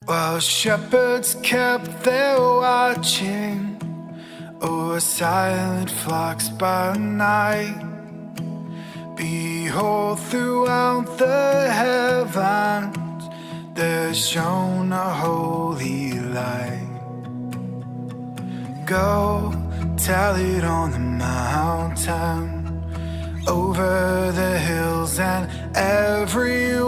While shepherds kept their watching o'er silent flocks by night, behold, throughout the heavens there shone a holy light. Go tell it on the mountain, over the hills and everywhere.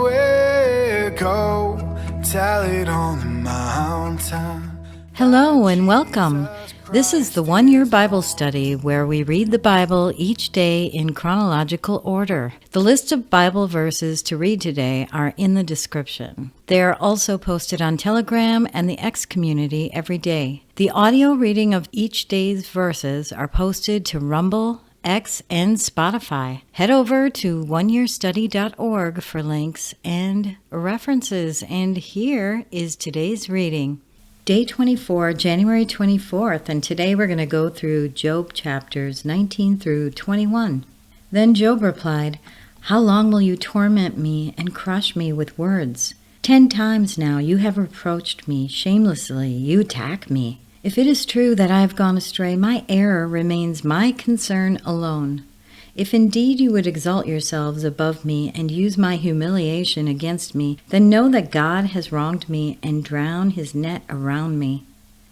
Go tell it on the mountain. Hello and welcome. This is the 1 Year Bible Study where we read the Bible each day in chronological order. The list of Bible verses to read today are in the description. They are also posted on Telegram and the X community every day. The audio reading of each day's verses are posted to Rumble, X, and Spotify. Head over to oneyearstudy.org for links and references. And here is today's reading. Day 24, January 24th, and today we're going to go through Job chapters 19 through 21. Then Job replied, "How long will you torment me and crush me with words? 10 times now you have reproached me shamelessly, you attack me. If it is true that I have gone astray, my error remains my concern alone. If indeed you would exalt yourselves above me and use my humiliation against me, then know that God has wronged me and drown his net around me.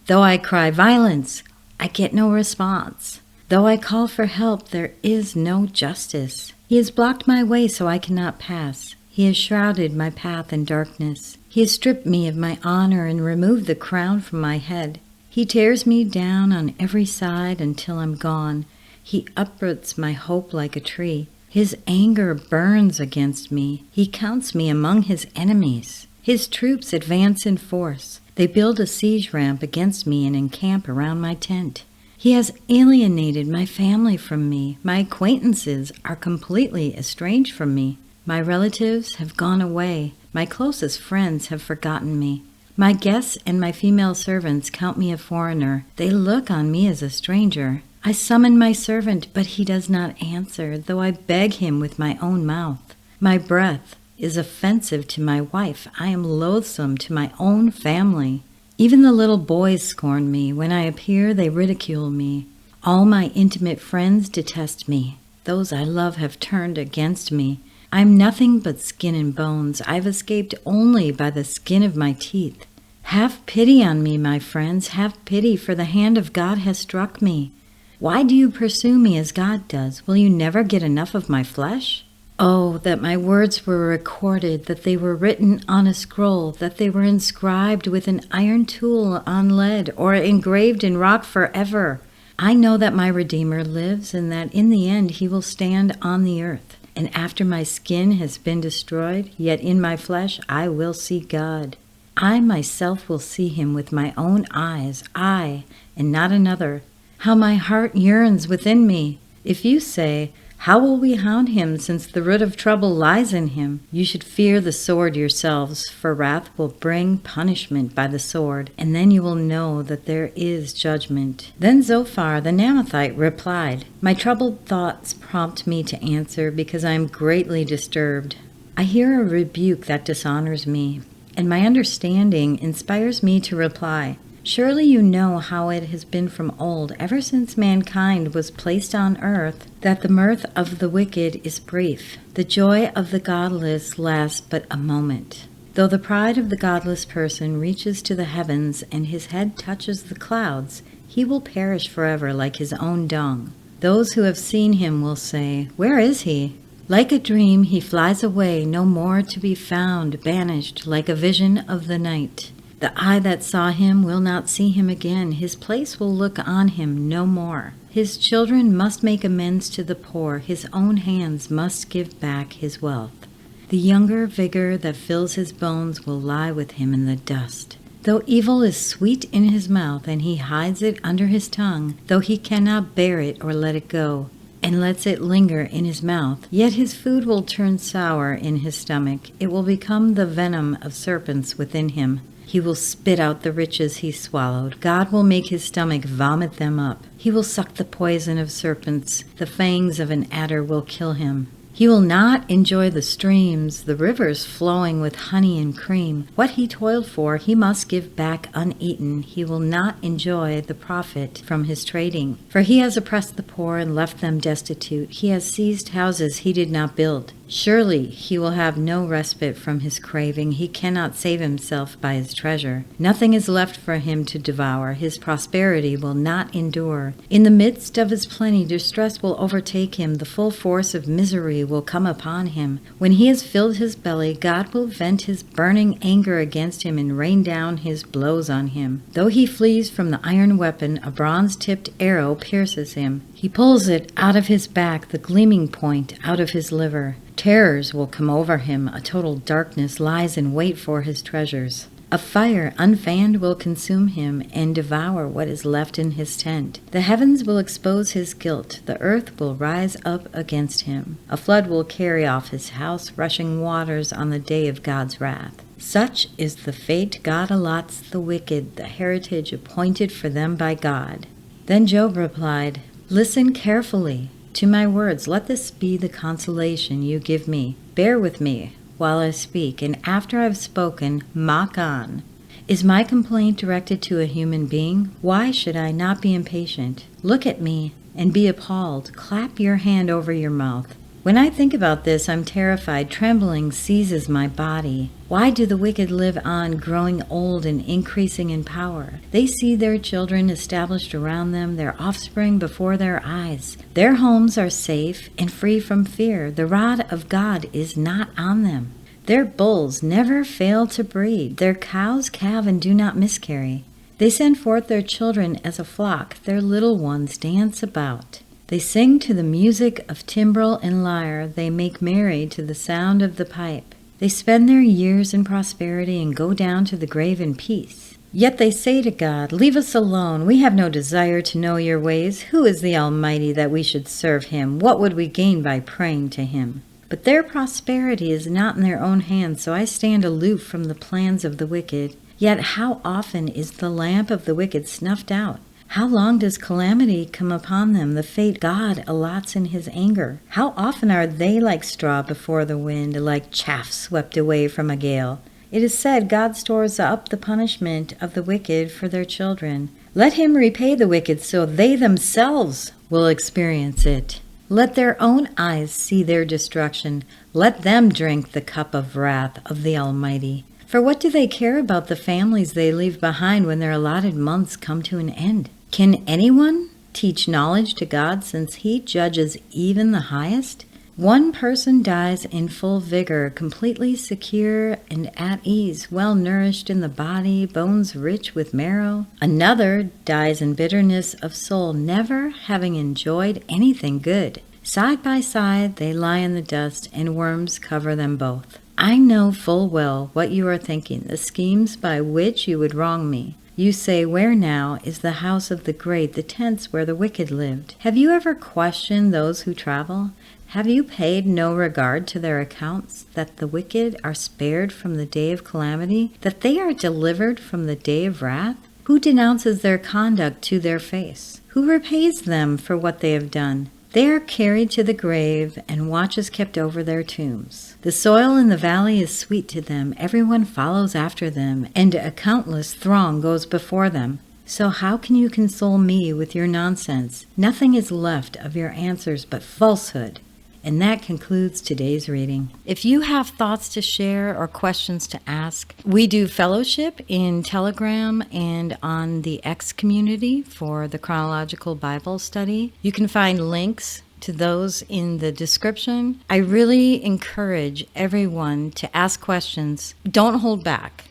Though I cry violence, I get no response. Though I call for help, there is no justice. He has blocked my way so I cannot pass. He has shrouded my path in darkness. He has stripped me of my honor and removed the crown from my head. He tears me down on every side until I'm gone. He uproots my hope like a tree. His anger burns against me. He counts me among his enemies. His troops advance in force. They build a siege ramp against me and encamp around my tent. He has alienated my family from me. My acquaintances are completely estranged from me. My relatives have gone away. My closest friends have forgotten me. My guests and my female servants count me a foreigner. They look on me as a stranger. I summon my servant, but he does not answer, though I beg him with my own mouth. My breath is offensive to my wife. I am loathsome to my own family. Even the little boys scorn me. When I appear, they ridicule me. All my intimate friends detest me. Those I love have turned against me. I am nothing but skin and bones. I've escaped only by the skin of my teeth. Have pity on me, my friends. Have pity, for the hand of God has struck me. Why do you pursue me as God does? Will you never get enough of my flesh? Oh, that my words were recorded, that they were written on a scroll, that they were inscribed with an iron tool on lead, or engraved in rock forever. I know that my Redeemer lives, and that in the end he will stand on the earth. And after my skin has been destroyed, yet in my flesh I will see God. I myself will see him with my own eyes, I, and not another. How my heart yearns within me. If you say, "How will we hound him, since the root of trouble lies in him?" You should fear the sword yourselves, for wrath will bring punishment by the sword, and then you will know that there is judgment. Then Zophar the Naamathite replied, "My troubled thoughts prompt me to answer, because I am greatly disturbed. I hear a rebuke that dishonors me, and my understanding inspires me to reply. Surely you know how it has been from old, ever since mankind was placed on earth, that the mirth of the wicked is brief. The joy of the godless lasts but a moment. Though the pride of the godless person reaches to the heavens and his head touches the clouds, he will perish forever like his own dung. Those who have seen him will say, 'Where is he?' Like a dream he flies away, no more to be found, banished like a vision of the night. The eye that saw him will not see him again. His place will look on him no more. His children must make amends to the poor. His own hands must give back his wealth. The younger vigor that fills his bones will lie with him in the dust. Though evil is sweet in his mouth, and he hides it under his tongue, though he cannot bear it or let it go, and lets it linger in his mouth, yet his food will turn sour in his stomach. It will become the venom of serpents within him. He will spit out the riches he swallowed. God will make his stomach vomit them up. He will suck the poison of serpents. The fangs of an adder will kill him. He will not enjoy the streams, the rivers flowing with honey and cream. What he toiled for, he must give back uneaten. He will not enjoy the profit from his trading. For he has oppressed the poor and left them destitute. He has seized houses he did not build. Surely he will have no respite from his craving. He cannot save himself by his treasure. Nothing is left for him to devour. His prosperity will not endure. In the midst of his plenty, distress will overtake him. The full force of misery will come upon him. When he has filled his belly, God will vent his burning anger against him and rain down his blows on him. Though he flees from the iron weapon, a bronze-tipped arrow pierces him. He pulls it out of his back, the gleaming point out of his liver. Terrors will come over him. A total darkness lies in wait for his treasures. A fire unfanned will consume him and devour what is left in his tent. The heavens will expose his guilt. The earth will rise up against him. A flood will carry off his house, rushing waters on the day of God's wrath. Such is the fate God allots the wicked, the heritage appointed for them by God. Then Job replied, "Listen carefully to my words. Let this be the consolation you give me. Bear with me while I speak, and after I've spoken, mock on. Is my complaint directed to a human being? Why should I not be impatient? Look at me and be appalled. Clap your hand over your mouth. When I think about this, I'm terrified. Trembling seizes my body. Why do the wicked live on, growing old and increasing in power? They see their children established around them, their offspring before their eyes. Their homes are safe and free from fear. The rod of God is not on them. Their bulls never fail to breed. Their cows calve and do not miscarry. They send forth their children as a flock. Their little ones dance about. They sing to the music of timbrel and lyre. They make merry to the sound of the pipe. They spend their years in prosperity and go down to the grave in peace. Yet they say to God, 'Leave us alone. We have no desire to know your ways. Who is the Almighty that we should serve him? What would we gain by praying to him?' But their prosperity is not in their own hands, so I stand aloof from the plans of the wicked. Yet how often is the lamp of the wicked snuffed out? How long does calamity come upon them, the fate God allots in his anger? How often are they like straw before the wind, like chaff swept away from a gale? It is said, God stores up the punishment of the wicked for their children. Let him repay the wicked so they themselves will experience it. Let their own eyes see their destruction. Let them drink the cup of wrath of the Almighty. For what do they care about the families they leave behind when their allotted months come to an end? Can anyone teach knowledge to God since he judges even the highest? One person dies in full vigor, completely secure and at ease, well nourished in the body, bones rich with marrow. Another dies in bitterness of soul, never having enjoyed anything good. Side by side they lie in the dust, and worms cover them both. I know full well what you are thinking, the schemes by which you would wrong me. You say, where now is the house of the great, the tents where the wicked lived? Have you ever questioned those who travel? Have you paid no regard to their accounts, that the wicked are spared from the day of calamity, that they are delivered from the day of wrath? Who denounces their conduct to their face? Who repays them for what they have done? They are carried to the grave, and watch is kept over their tombs. The soil in the valley is sweet to them. Everyone follows after them, and a countless throng goes before them. So how can you console me with your nonsense? Nothing is left of your answers but falsehood. And that concludes today's reading. If you have thoughts to share or questions to ask, we do fellowship in Telegram and on the X community for the Chronological Bible Study. You can find links to those in the description. I really encourage everyone to ask questions. Don't hold back.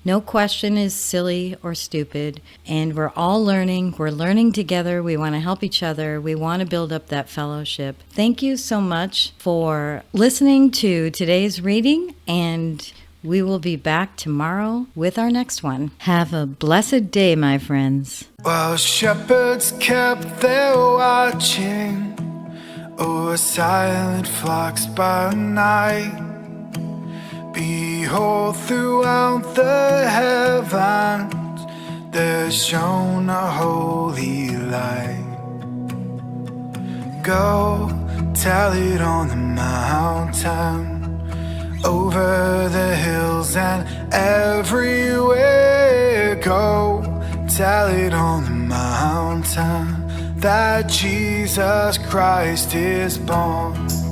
No question is silly or stupid, and we're all learning. We're learning together. We want to help each other. We want to build up that fellowship. Thank you so much for listening to today's reading, and we will be back tomorrow with our next one. Have a blessed day, my friends. While shepherds kept their watching o'er silent flocks by night, behold, throughout the heavens there shone a holy light. Go tell it on the mountain, over the hills and everywhere. Go tell it on the mountain that Jesus Christ is born.